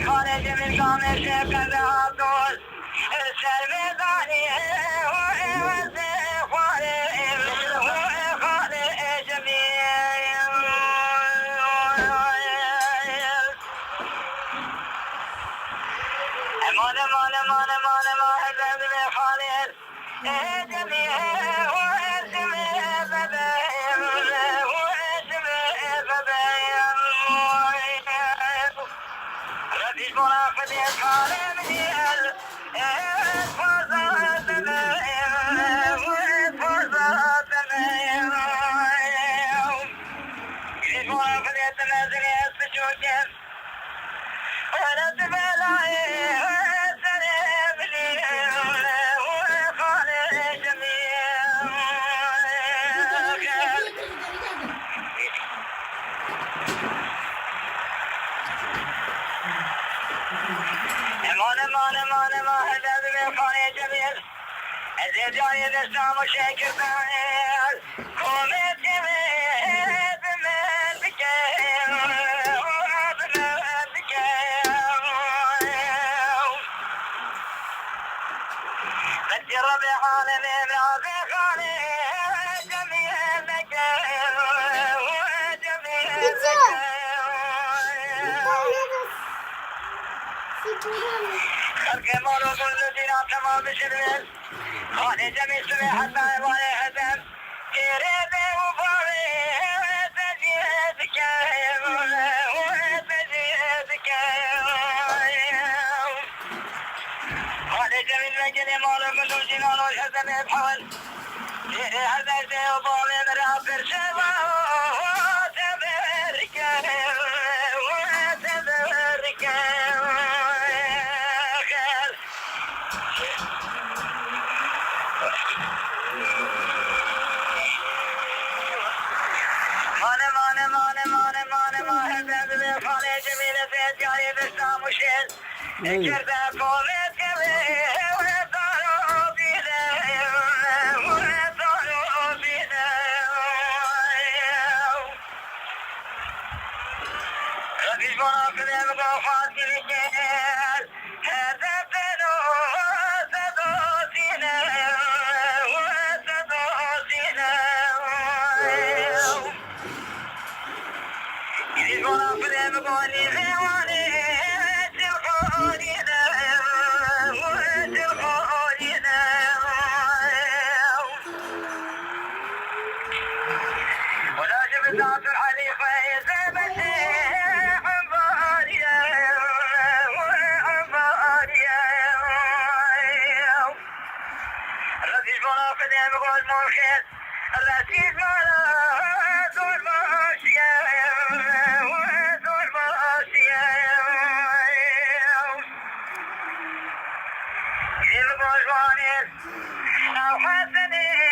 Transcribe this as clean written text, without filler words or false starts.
خارج من قامش قضا دوست سرمدانی جای دستم و شکر دانیل کومت جمعه بمن بکم بمن بکم بدي ربي عالمي برابي خالي جميع بكم جميع بكم خلق مرض الذين تمام بشرين خاني جميع سمي حتى يبالي حزم كريبي وفاري وتجيبك وتجيبك خاني جميع مجلي مالك من جنان والحزم يبحول حزمتي وفاري مرافر شبا وتبرك وتبرك حسني